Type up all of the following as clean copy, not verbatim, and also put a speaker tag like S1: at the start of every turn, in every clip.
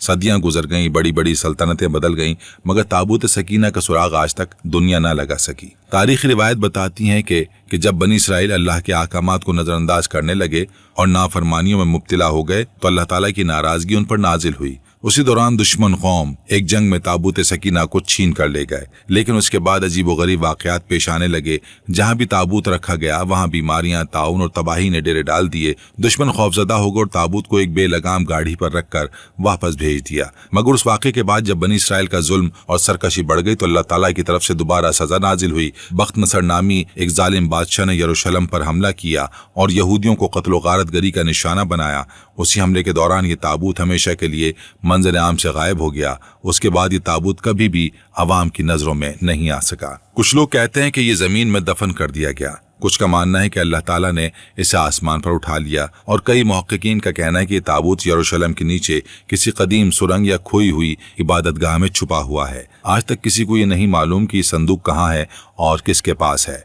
S1: صدیاں گزر گئیں، بڑی بڑی سلطنتیں بدل گئیں، مگر تابوت سکینہ کا سراغ آج تک دنیا نہ لگا سکی۔ تاریخی روایت بتاتی ہیں کہ جب بنی اسرائیل اللہ کے احکامات کو نظر انداز کرنے لگے اور نافرمانیوں میں مبتلا ہو گئے تو اللہ تعالیٰ کی ناراضگی ان پر نازل ہوئی۔ اسی دوران دشمن قوم ایک جنگ میں تابوت سکینہ کو چھین کر لے گئے، لیکن اس کے بعد عجیب و غریب واقعات پیش آنے لگے۔ جہاں بھی تابوت رکھا گیا وہاں بیماریاں، طاعون اور تباہی نے ڈیرے ڈال دیے۔ دشمن خوفزدہ ہو گئے اور تابوت کو ایک بے لگام گاڑی پر رکھ کر واپس بھیج دیا۔ مگر اس واقعے کے بعد جب بنی اسرائیل کا ظلم اور سرکشی بڑھ گئی تو اللہ تعالیٰ کی طرف سے دوبارہ سزا نازل ہوئی۔ بخت نصر نامی ایک ظالم بادشاہ نے یروشلم پر حملہ کیا اور یہودیوں کو قتل و غارت گری کا نشانہ بنایا۔ اسی حملے کے دوران یہ تابوت ہمیشہ کے لیے منظر عام سے غائب ہو گیا۔ اس کے بعد یہ تابوت کبھی بھی عوام کی نظروں میں نہیں آ سکا۔ کچھ لوگ کہتے ہیں کہ یہ زمین میں دفن کر دیا گیا، کچھ کا ماننا ہے کہ اللہ تعالیٰ نے اسے آسمان پر اٹھا لیا، اور کئی محققین کا کہنا ہے کہ یہ تابوت یروشلم کے نیچے کسی قدیم سرنگ یا کھوئی ہوئی عبادت گاہ میں چھپا ہوا ہے۔ آج تک کسی کو یہ نہیں معلوم کہ یہ صندوق کہاں ہے اور کس کے پاس ہے۔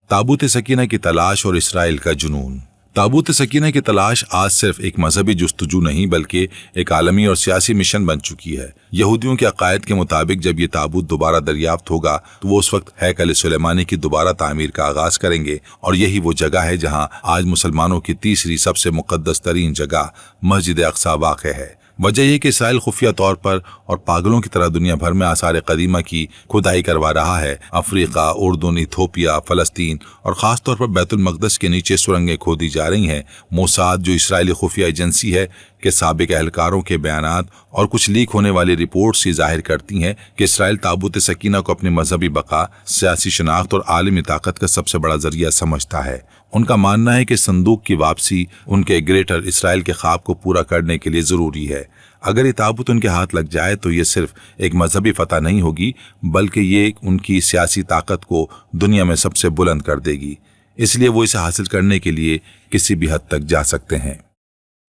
S1: تابوت سکینہ کی تلاش اور اسرائیل کا جنون۔ تابوت سکینہ کی تلاش آج صرف ایک مذہبی جستجو نہیں بلکہ ایک عالمی اور سیاسی مشن بن چکی ہے۔ یہودیوں کے عقائد کے مطابق جب یہ تابوت دوبارہ دریافت ہوگا تو وہ اس وقت ہیکل سلیمانی کی دوبارہ تعمیر کا آغاز کریں گے، اور یہی وہ جگہ ہے جہاں آج مسلمانوں کی تیسری سب سے مقدس ترین جگہ مسجد اقصی واقع ہے۔ وجہ یہ کہ اسرائیل خفیہ طور پر اور پاگلوں کی طرح دنیا بھر میں آثار قدیمہ کی کھدائی کروا رہا ہے۔ افریقہ، اردن، ایتھوپیا، فلسطین اور خاص طور پر بیت المقدس کے نیچے سرنگیں کھودی جا رہی ہیں۔ موساد، جو اسرائیلی خفیہ ایجنسی ہے، کے سابق اہلکاروں کے بیانات اور کچھ لیک ہونے والی رپورٹس یہ ظاہر کرتی ہیں کہ اسرائیل تابوت سکینہ کو اپنی مذہبی بقا، سیاسی شناخت اور عالمی طاقت کا سب سے بڑا ذریعہ سمجھتا ہے۔ ان کا ماننا ہے کہ صندوق کی واپسی ان کے گریٹر اسرائیل کے خواب کو پورا کرنے کے لیے ضروری ہے۔ اگر یہ تابوت ان کے ہاتھ لگ جائے تو یہ صرف ایک مذہبی فتح نہیں ہوگی بلکہ یہ ان کی سیاسی طاقت کو دنیا میں سب سے بلند کر دے گی۔ اس لیے وہ اسے حاصل کرنے کے لیے کسی بھی حد تک جا سکتے ہیں۔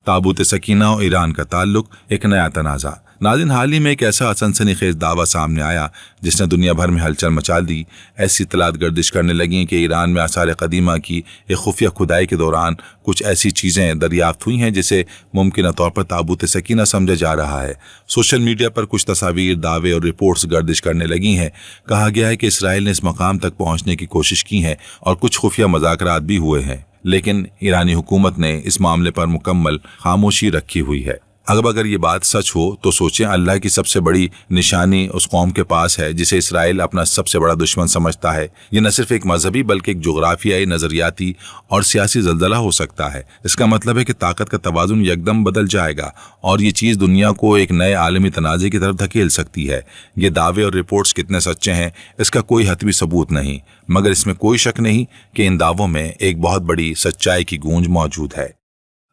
S1: تابوت سکینہ اور ایران کا تعلق، ایک نیا تنازع۔ ناظرین، حال ہی میں ایک ایسا سنسنی خیز دعویٰ سامنے آیا جس نے دنیا بھر میں ہلچل مچا دی۔ ایسی اطلاعات گردش کرنے لگیں کہ ایران میں آثار قدیمہ کی ایک خفیہ کھدائی کے دوران کچھ ایسی چیزیں دریافت ہوئی ہیں جسے ممکنہ طور پر تابوت سکینہ سمجھا جا رہا ہے۔ سوشل میڈیا پر کچھ تصاویر، دعوے اور رپورٹس گردش کرنے لگی ہیں۔ کہا گیا ہے کہ اسرائیل نے اس مقام تک پہنچنے کی کوشش کی ہے اور کچھ خفیہ مذاکرات بھی ہوئے ہیں، لیکن ایرانی حکومت نے اس معاملے پر مکمل خاموشی رکھی ہوئی ہے۔ اگر یہ بات سچ ہو تو سوچیں، اللہ کی سب سے بڑی نشانی اس قوم کے پاس ہے جسے اسرائیل اپنا سب سے بڑا دشمن سمجھتا ہے۔ یہ نہ صرف ایک مذہبی بلکہ ایک جغرافیائی، نظریاتی اور سیاسی زلزلہ ہو سکتا ہے۔ اس کا مطلب ہے کہ طاقت کا توازن یکدم بدل جائے گا اور یہ چیز دنیا کو ایک نئے عالمی تنازع کی طرف دھکیل سکتی ہے۔ یہ دعوے اور رپورٹس کتنے سچے ہیں اس کا کوئی حتمی ثبوت نہیں، مگر اس میں کوئی شک نہیں کہ ان دعووں میں ایک بہت بڑی سچائی کی گونج موجود ہے۔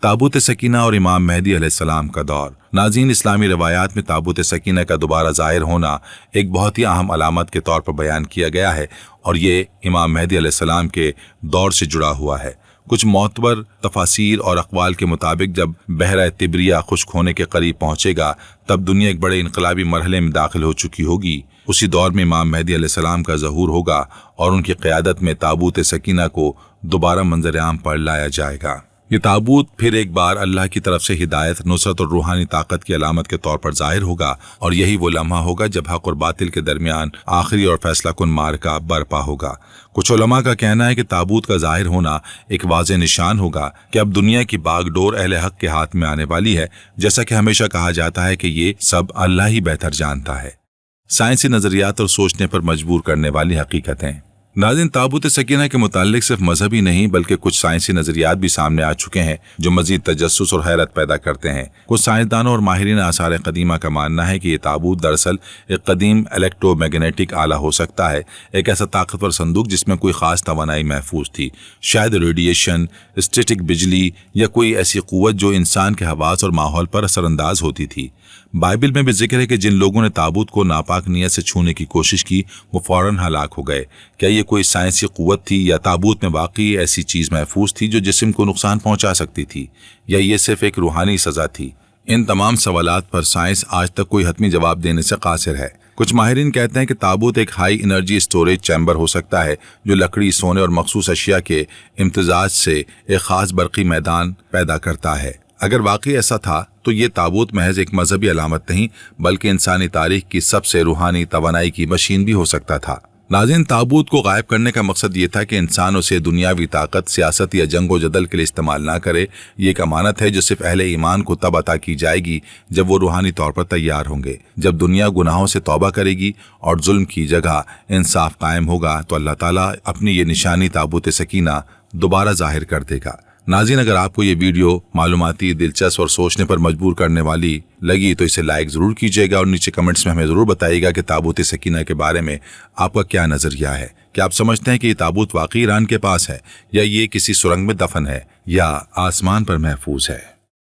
S1: تابوت سکینہ اور امام مہدی علیہ السلام کا دور۔ ناظرین، اسلامی روایات میں تابوت سکینہ کا دوبارہ ظاہر ہونا ایک بہت ہی اہم علامت کے طور پر بیان کیا گیا ہے، اور یہ امام مہدی علیہ السلام کے دور سے جڑا ہوا ہے۔ کچھ معتبر تفاسیر اور اقوال کے مطابق جب بحیرہ طبریہ خشک ہونے کے قریب پہنچے گا تب دنیا ایک بڑے انقلابی مرحلے میں داخل ہو چکی ہوگی۔ اسی دور میں امام مہدی علیہ السلام کا ظہور ہوگا اور ان کی قیادت میں تابوت سکینہ کو دوبارہ منظر عام پر لایا جائے گا۔ یہ تابوت پھر ایک بار اللہ کی طرف سے ہدایت، نصرت اور روحانی طاقت کی علامت کے طور پر ظاہر ہوگا، اور یہی وہ لمحہ ہوگا جب حق اور باطل کے درمیان آخری اور فیصلہ کن معرکہ برپا ہوگا۔ کچھ علماء کا کہنا ہے کہ تابوت کا ظاہر ہونا ایک واضح نشان ہوگا کہ اب دنیا کی باغ ڈور اہل حق کے ہاتھ میں آنے والی ہے، جیسا کہ ہمیشہ کہا جاتا ہے کہ یہ سب اللہ ہی بہتر جانتا ہے۔ سائنسی نظریات اور سوچنے پر مجبور کرنے والی حقیقتیں۔ ناظرین، تابوت سکینہ کے متعلق صرف مذہبی نہیں بلکہ کچھ سائنسی نظریات بھی سامنے آ چکے ہیں جو مزید تجسس اور حیرت پیدا کرتے ہیں۔ کچھ سائنسدانوں اور ماہرین آثار قدیمہ کا ماننا ہے کہ یہ تابوت دراصل ایک قدیم الیکٹرو میگنیٹک آلہ ہو سکتا ہے، ایک ایسا طاقتور صندوق جس میں کوئی خاص توانائی محفوظ تھی، شاید ریڈیشن، اسٹیٹک بجلی یا کوئی ایسی قوت جو انسان کے حواس اور ماحول پر اثر انداز ہوتی تھی۔ بائبل میں بھی ذکر ہے کہ جن لوگوں نے تابوت کو ناپاک نیت سے چھونے کی کوشش کی وہ فوراً ہلاک ہو گئے۔ کیا یہ کوئی سائنسی قوت تھی یا تابوت میں واقعی ایسی چیز محفوظ تھی جو جسم کو نقصان پہنچا سکتی تھی، یا یہ صرف ایک روحانی سزا تھی؟ ان تمام سوالات پر سائنس آج تک کوئی حتمی جواب دینے سے قاصر ہے۔ کچھ ماہرین کہتے ہیں کہ تابوت ایک ہائی انرجی اسٹوریج چیمبر ہو سکتا ہے جو لکڑی، سونے اور مخصوص اشیاء کے امتزاج سے ایک خاص برقی میدان پیدا کرتا ہے۔ اگر واقعی ایسا تھا تو یہ تابوت محض ایک مذہبی علامت نہیں بلکہ انسانی تاریخ کی سب سے روحانی توانائی کی مشین بھی ہو سکتا تھا۔ ناظرین، تابوت کو غائب کرنے کا مقصد یہ تھا کہ انسان اسے دنیاوی طاقت، سیاست یا جنگ و جدل کے لیے استعمال نہ کرے۔ یہ ایک امانت ہے جو صرف اہل ایمان کو تب عطا کی جائے گی جب وہ روحانی طور پر تیار ہوں گے۔ جب دنیا گناہوں سے توبہ کرے گی اور ظلم کی جگہ انصاف قائم ہوگا تو اللہ تعالیٰ اپنی یہ نشانی تابوت سکینہ دوبارہ ظاہر کر دے گا۔ ناظرین، اگر آپ کو یہ ویڈیو معلوماتی، دلچسپ اور سوچنے پر مجبور کرنے والی لگی تو اسے لائک ضرور کیجیے گا اور نیچے کمنٹس میں ہمیں ضرور بتائیے گا کہ تابوت سکینہ کے بارے میں آپ کا کیا نظریہ ہے۔ کیا آپ سمجھتے ہیں کہ یہ تابوت واقعی ایران کے پاس ہے یا یہ کسی سرنگ میں دفن ہے یا آسمان پر محفوظ ہے؟